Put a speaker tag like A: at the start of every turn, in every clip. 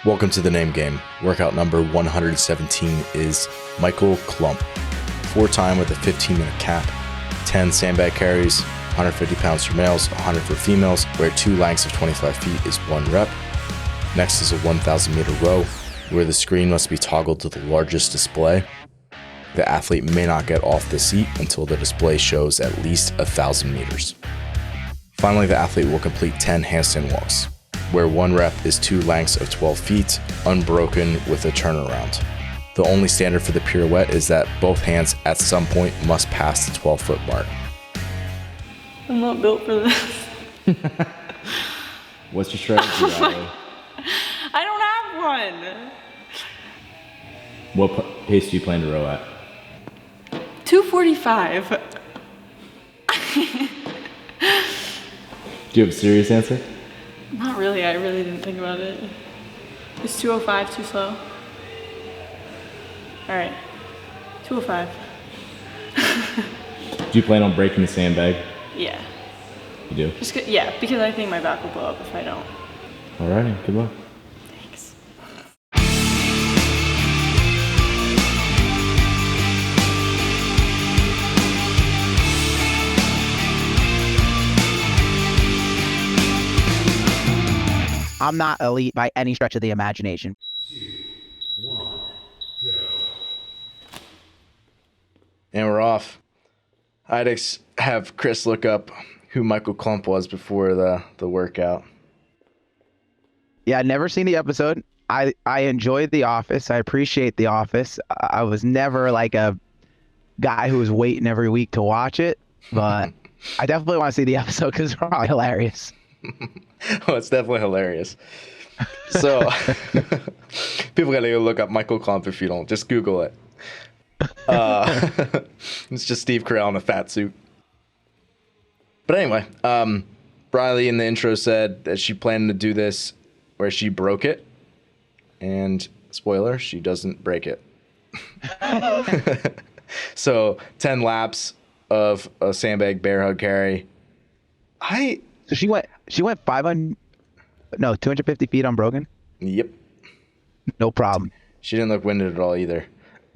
A: Welcome to the name game. Workout number 117 is Wko Klump. 4-time with a 15-minute cap, 10 sandbag carries, 150 pounds for males, 100 for females, where 2 lengths of 25 feet is 1 rep. Next is a 1,000 meter row, where the screen must be toggled to the largest display. The athlete may not get off the seat until the display shows at least 1,000 meters. Finally, the athlete will complete 10 handstand walks, where 1 rep is 2 lengths of 12 feet, unbroken with a turnaround. The only standard for the pirouette is that both hands at some point must pass the 12-foot mark.
B: I'm not built for this.
A: What's your strategy, Riley?
B: I don't have one.
A: What pace do you plan to row at?
B: 245.
A: Do you have a serious answer?
B: Not really, I really didn't think about it. Is 205 too slow? All right, 205.
A: Do you plan on breaking the sandbag?
B: Yeah.
A: You do?
B: Yeah, because I think my back will blow up if I don't.
A: Alrighty, good luck.
B: Thanks.
C: I'm not elite by any stretch of the imagination.
A: 2, 1, go. And we're off. I'd have Chris look up who Wko Klump was before the workout.
C: Yeah, I'd never seen the episode. I enjoyed The Office. I appreciate The Office. I was never like a guy who was waiting every week to watch it, but I definitely want to see the episode because it's probably hilarious.
A: Oh, it's definitely hilarious. So, people gotta go look up Wko Klump if you don't. Just Google it. It's just Steve Carell in a fat suit. But anyway, Riley in the intro said that she planned to do this where she broke it. And spoiler, she doesn't break it. So 10 laps of a sandbag bear hug carry.
C: So she went 250 feet unbroken?
A: Yep.
C: No problem.
A: She didn't look winded at all either.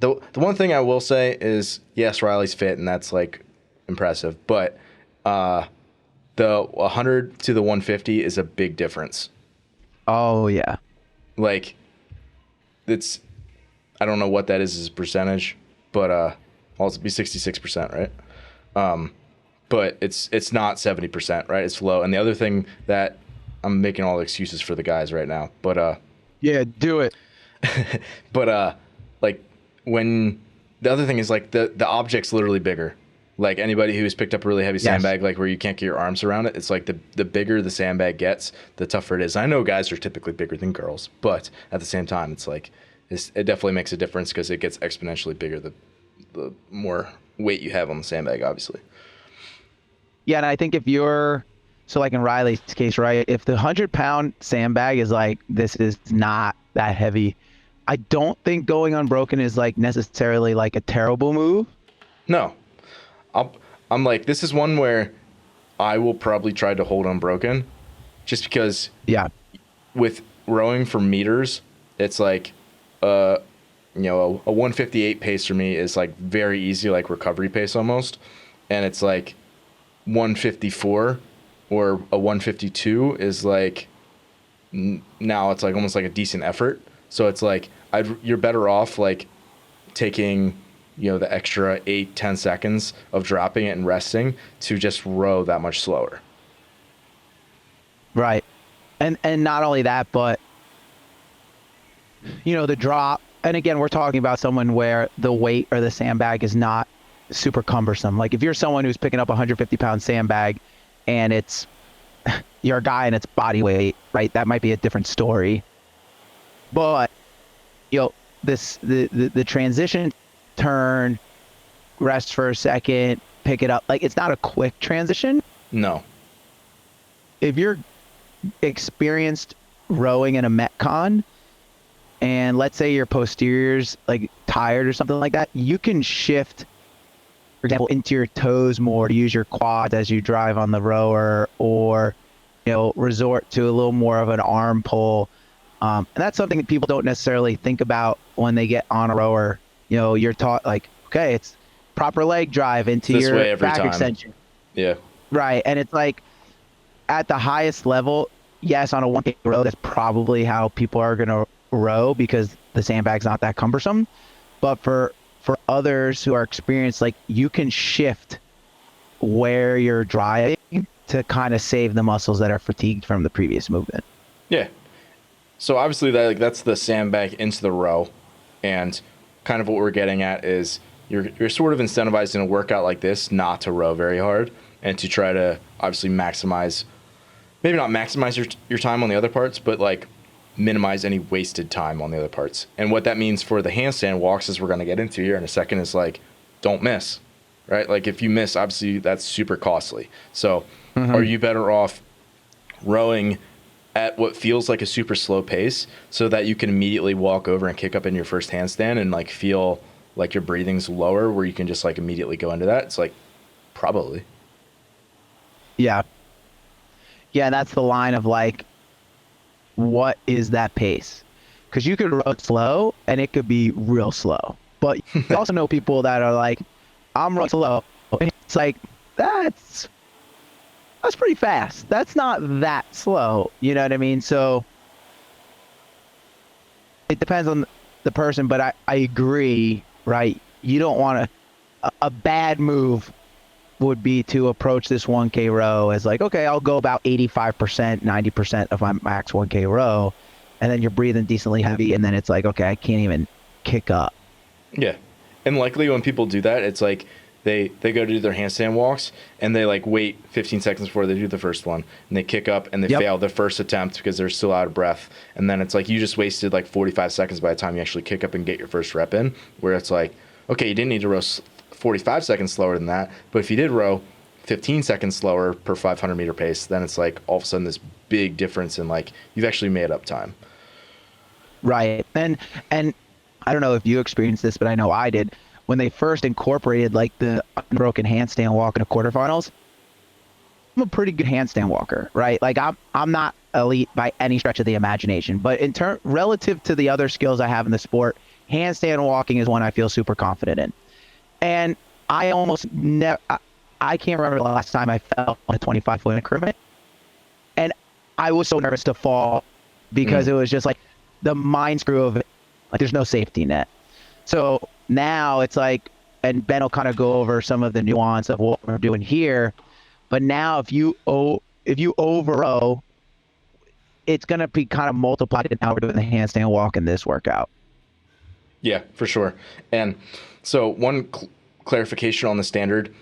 A: The one thing I will say is, yes, Riley's fit, and that's like impressive. But the 100 to the 150 is a big difference.
C: Oh yeah.
A: Like, I don't know what that is as a percentage, but well, it'll be 66%, right? But it's not 70%, right? It's low. And the other thing that I'm making all the excuses for the guys right now, but
C: Yeah, do it.
A: but like when the other thing is like the object's literally bigger. Like anybody who's picked up a really heavy sandbag, like where you can't get your arms around it, it's like the bigger the sandbag gets, the tougher it is. I know guys are typically bigger than girls, but at the same time, it's like it definitely makes a difference because it gets exponentially bigger the more weight you have on the sandbag, obviously.
C: Yeah, and I think if you're, so like in Riley's case, right, if the 100-pound sandbag is like, this is not that heavy, I don't think going unbroken is like necessarily like a terrible move.
A: No. I'm like, this is one where I will probably try to hold unbroken just because with rowing for meters, it's like, a 158 pace for me is like very easy, like recovery pace almost. And it's like 154 or a 152 is like, now it's like almost like a decent effort. So it's like, you're better off like taking, the extra 8-10 seconds of dropping it and resting to just row that much slower.
C: Right. And not only that, but the drop, and again, we're talking about someone where the weight or the sandbag is not super cumbersome. Like if you're someone who's picking up a 150-pound sandbag and you're a guy and it's body weight, right? That might be a different story. But the transition, turn, rest for a second, pick it up. Like it's not a quick transition.
A: No.
C: If you're experienced rowing in a Metcon, and let's say your posterior's like tired or something like that, you can shift, for example, into your toes more to use your quads as you drive on the rower, or resort to a little more of an arm pull And that's something that people don't necessarily think about when they get on a rower. You know, you're taught like, okay, it's proper leg drive into
A: This way
C: your
A: every
C: back
A: time.
C: extension.
A: Yeah.
C: Right. And it's like at the highest level, yes, on a 1K row, that's probably how people are going to row because the sandbag's not that cumbersome. But for others who are experienced, like you can shift where you're driving to kind of save the muscles that are fatigued from the previous movement.
A: Yeah. So obviously that's the sandbag into the row, and kind of what we're getting at is you're sort of incentivized in a workout like this not to row very hard and to try to obviously maximize, maybe not maximize your time on the other parts, but like minimize any wasted time on the other parts. And what that means for the handstand walks, as we're going to get into here in a second, is like don't miss, right? Like if you miss, obviously that's super costly. So are you better off rowing at what feels like a super slow pace so that you can immediately walk over and kick up in your first handstand and like feel like your breathing's lower where you can just like immediately go into that? It's like probably.
C: Yeah. Yeah, that's the line of like, what is that pace? Because you could row slow and it could be real slow. But you also know people that are like, I'm rowing slow. And it's like, that's pretty fast. That's not that slow. You know what I mean? So it depends on the person, but I agree, right? You don't want to, a bad move would be to approach this 1K row as like, okay, I'll go about 85%, 90% of my max 1K row. And then you're breathing decently heavy. And then it's like, okay, I can't even kick up.
A: Yeah. And likely when people do that, it's like they go to do their handstand walks and they like wait 15 seconds before they do the first one and they kick up and they fail their first attempt because they're still out of breath. And then it's like you just wasted like 45 seconds by the time you actually kick up and get your first rep in, where it's like, okay, you didn't need to row 45 seconds slower than that, but if you did row 15 seconds slower per 500 meter pace, then it's like all of a sudden this big difference in like you've actually made up time.
C: Right. And I don't know if you experienced this, but I know I did. When they first incorporated like the unbroken handstand walk in the quarterfinals, I'm a pretty good handstand walker, right? Like I'm not elite by any stretch of the imagination, but in relative to the other skills I have in the sport, handstand walking is one I feel super confident in. And I almost never, I can't remember the last time I fell on a 25-foot increment. And I was so nervous to fall because it was just like the mind screw of it. Like there's no safety net. So now it's like, and Ben will kind of go over some of the nuance of what we're doing here. But now if you over row, it's going to be kind of multiplied in how we're doing the handstand walk in this workout.
A: Yeah, for sure. And so one clarification on the standard,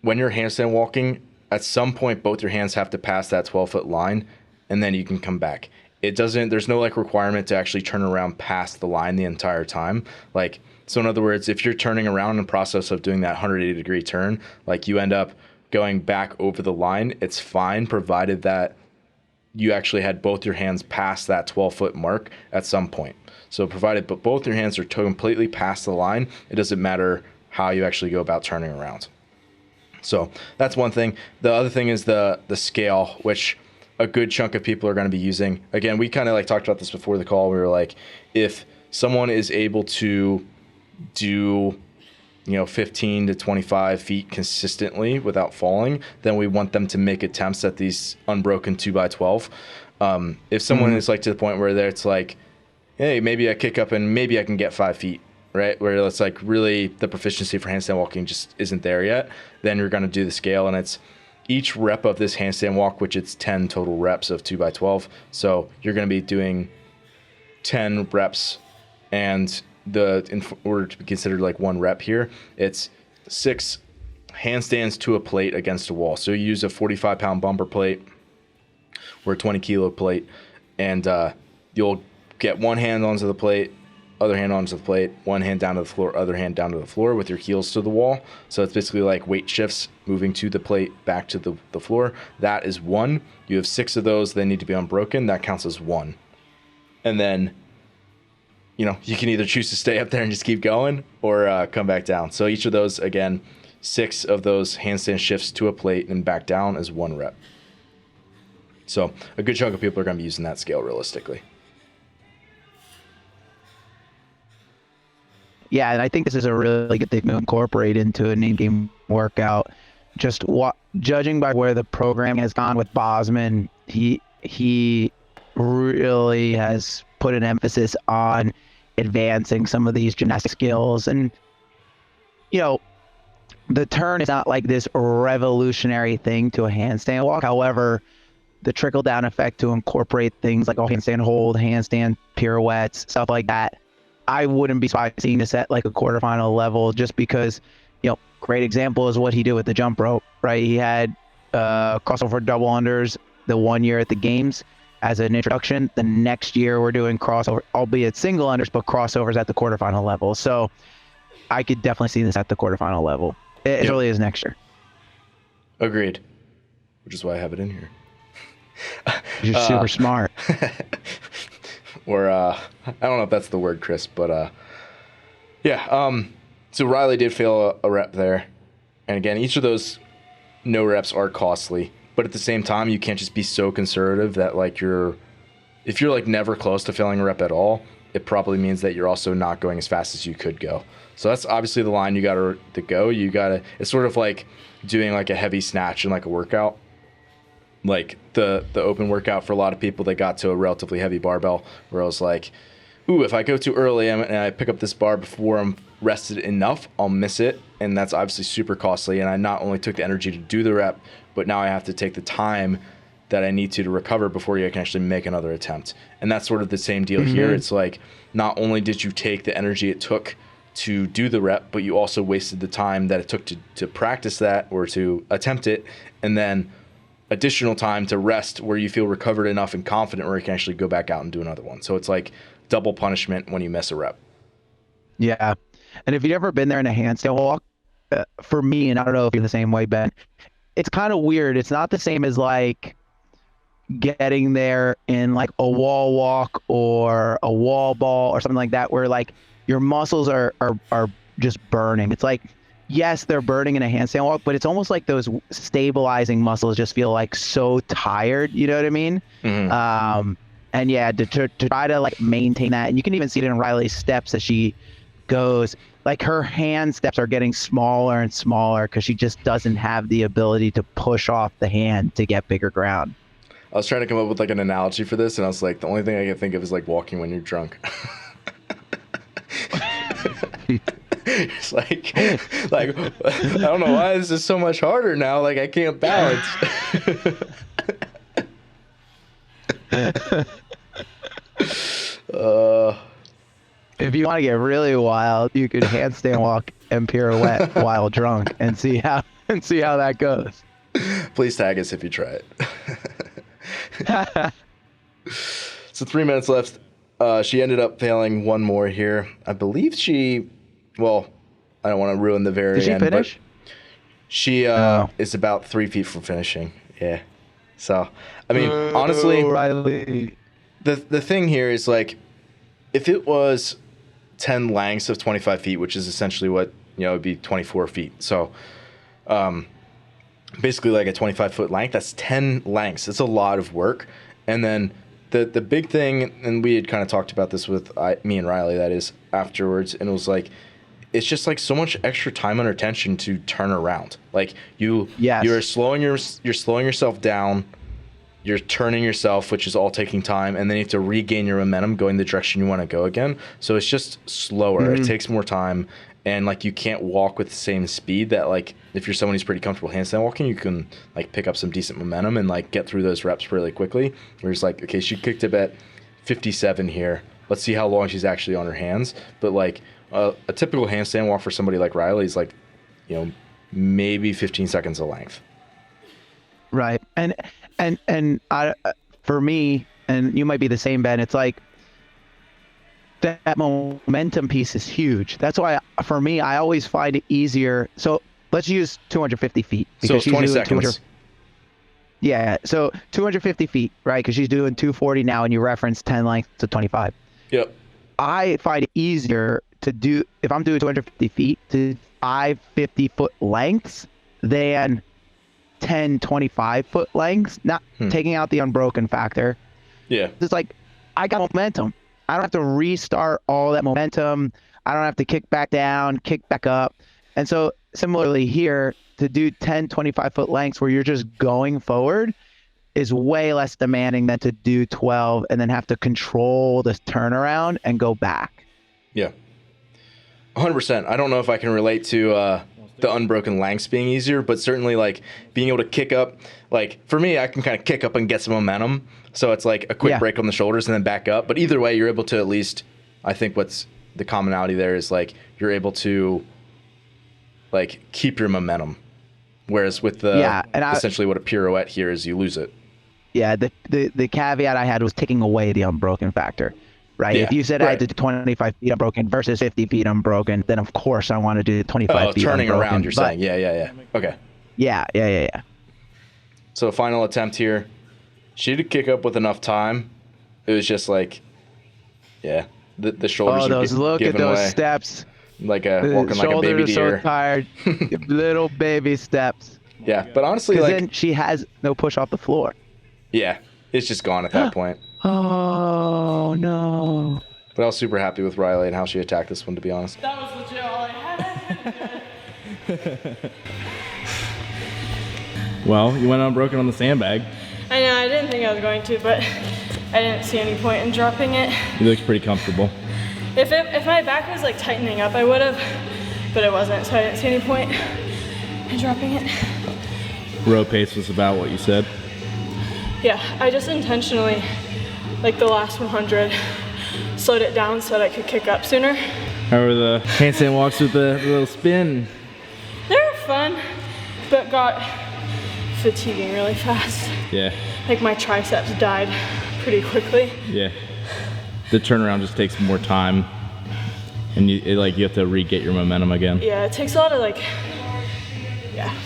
A: when you're handstand walking, at some point, both your hands have to pass that 12-foot line and then you can come back. There's no like requirement to actually turn around past the line the entire time. Like, so in other words, if you're turning around in the process of doing that 180-degree turn, like you end up going back over the line, it's fine, provided that you actually had both your hands past that 12-foot mark at some point. So provided but both your hands are completely past the line, it doesn't matter how you actually go about turning around. So that's one thing. The other thing is the scale, which a good chunk of people are going to be using. Again, we kind of like talked about this before the call. We were like, if someone is able to do 15 to 25 feet consistently without falling, then we want them to make attempts at these unbroken 2x12. If someone is like to the point where it's like, hey, maybe I kick up and maybe I can get 5 feet, right? Where it's like really the proficiency for handstand walking just isn't there yet, then you're going to do the scale, and it's each rep of this handstand walk, which it's 10 total reps of 2x12. So you're going to be doing 10 reps, and in order to be considered like one rep here, it's 6 handstands to a plate against a wall. So you use a 45-pound bumper plate or a 20-kilo plate, and you'll get one hand onto the plate, other hand onto the plate, one hand down to the floor, other hand down to the floor with your heels to the wall. So it's basically like weight shifts, moving to the plate, back to the floor. That is 1. You have 6 of those. They need to be unbroken. That counts as 1. And then, you can either choose to stay up there and just keep going or come back down. So each of those, again, 6 of those handstand shifts to a plate and back down is 1 rep. So a good chunk of people are going to be using that scale realistically.
C: Yeah, and I think this is a really good thing to incorporate into an in-game workout. Just judging by where the program has gone with Bosman, he really has put an emphasis on advancing some of these gymnastic skills. And, you know, the turn is not like this revolutionary thing to a handstand walk. However, the trickle-down effect to incorporate things like a handstand hold, handstand pirouettes, stuff like that, I wouldn't be surprised seeing this at like a quarterfinal level, just because, you know, great example is what he did with the jump rope, right? He had crossover double unders the 1 year at the games as an introduction. The next year we're doing crossover, albeit single unders, but crossovers at the quarterfinal level. So I could definitely see this at the quarterfinal level. It really is next year.
A: Agreed. Which is why I have it in here.
C: You're super smart.
A: Or I don't know if that's the word, Chris, but yeah. So Riley did fail a rep there, and again, each of those no reps are costly. But at the same time, you can't just be so conservative that like if you're like never close to failing a rep at all, it probably means that you're also not going as fast as you could go. So that's obviously the line you got to go. It's sort of like doing like a heavy snatch in like a workout. Like the open workout for a lot of people, they got to a relatively heavy barbell where I was like, ooh, if I go too early and I pick up this bar before I'm rested enough, I'll miss it. And that's obviously super costly. And I not only took the energy to do the rep, but now I have to take the time that I need to recover before you can actually make another attempt. And that's sort of the same deal here. It's like, not only did you take the energy it took to do the rep, but you also wasted the time that it took to practice that or to attempt it. And then additional time to rest where you feel recovered enough and confident where you can actually go back out and do another one. So it's like double punishment when you miss a rep.
C: Yeah. And if you've ever been there in a handstand walk, for me, and I don't know if you're the same way, Ben, it's kind of weird. It's not the same as like getting there in like a wall walk or a wall ball or something like that, where like your muscles are just burning. It's like, yes, they're burning in a handstand walk, but it's almost like those stabilizing muscles just feel like so tired. You know what I mean?
A: Mm-hmm.
C: And yeah, to try to like maintain that, and you can even see it in Riley's steps as she goes. Like her hand steps are getting smaller and smaller because she just doesn't have the ability to push off the hand to get bigger ground.
A: I was trying to come up with like an analogy for this, and I was like, the only thing I can think of is like walking when you're drunk. It's like I don't know why this is so much harder now. Like I can't balance.
C: If you want to get really wild, you could handstand walk and pirouette while drunk and see how that goes.
A: Please tag us if you try it. So 3 minutes left. She ended up failing one more here. I believe well, I don't want to ruin the very
C: end. Did she finish?
A: But she is about 3 feet from finishing. Yeah. So, I mean, honestly,
C: Riley.
A: The thing here is like, if it was 10 lengths of 25 feet, which is essentially what, it'd be 24 feet. So, basically like a 25-foot length, that's 10 lengths. It's a lot of work. And then the big thing, and we had kind of talked about this with me and Riley, that is, afterwards, and it was like, it's just like so much extra time under tension to turn around. Like you're slowing yourself down, you're turning yourself, which is all taking time, and then you have to regain your momentum going the direction you want to go again. So it's just slower. It takes more time, and like you can't walk with the same speed that like if you're someone who's pretty comfortable handstand walking, you can like pick up some decent momentum and like get through those reps really quickly. Whereas like, okay, she kicked it at 57 here. Let's see how long she's actually on her hands. But like a typical handstand walk for somebody like Riley is like, maybe 15 seconds of length.
C: Right. And I, for me, and you might be the same, Ben, it's like that momentum piece is huge. That's why, for me, I always find it easier. So let's use 250 feet.
A: So it's 20 seconds.
C: Yeah. So 250 feet, right? Because she's doing 240 now, and you referenced 10 lengths to 25.
A: Yep.
C: I find it easier to do, if I'm doing 250 feet, to 550-foot lengths than 10 25-foot lengths, not taking out the unbroken factor.
A: Yeah.
C: It's like, I got momentum. I don't have to restart all that momentum. I don't have to kick back down, kick back up. And so similarly here, to do 10, 25-foot lengths where you're just going forward is way less demanding than to do 12 and then have to control this turnaround and go back.
A: Yeah. 100%. I don't know if I can relate to the unbroken lengths being easier, but certainly like being able to kick up, like for me, I can kind of kick up and get some momentum. So it's like a quick break on the shoulders and then back up. But either way, you're able to at least, I think what's the commonality there is like you're able to like keep your momentum. Whereas with the essentially what a pirouette here is you lose it.
C: Yeah, the caveat I had was taking away the unbroken factor. Right. Yeah, if you said I had to do 25 feet unbroken versus 50 feet unbroken, then of course I want to do 25 feet
A: turning
C: unbroken.
A: Around, you're saying. Yeah. Okay.
C: Yeah.
A: So final attempt here. She did kick up with enough time. It was just like, the shoulders are
C: look
A: giving
C: at those
A: away.
C: Steps.
A: Like walking like a baby deer.
C: Shoulders are so tired. Little baby steps.
A: Yeah, but honestly, like
C: then she has no push off the floor.
A: Yeah, it's just gone at that point.
C: Oh no!
A: But I was super happy with Riley and how she attacked this one, to be honest.
B: That was legit all I had.
D: Well, you went unbroken on the sandbag.
B: I know, I didn't think I was going to, but I didn't see any point in dropping it.
D: You looked pretty comfortable.
B: If my back was like tightening up, I would have, but it wasn't, so I didn't see any point in dropping it.
D: Wko Pace was about what you said.
B: Yeah, I just intentionally, like the last 100, slowed it down so that I could kick up sooner.
D: How were the handstand walks with the little spin?
B: They were fun, but got fatiguing really fast.
D: Yeah.
B: Like my triceps died pretty quickly.
D: Yeah. The turnaround just takes more time, and you have to re-get your momentum again.
B: Yeah, it takes a lot of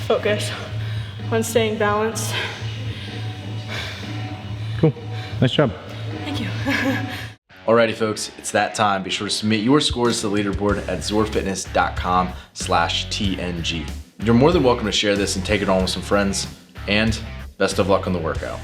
B: focus on staying balanced.
D: Cool. Nice job.
B: Thank you.
A: Alrighty, folks, it's that time. Be sure to submit your scores to the leaderboard at zorfitness.com/TNG. You're more than welcome to share this and take it on with some friends, and best of luck on the workout.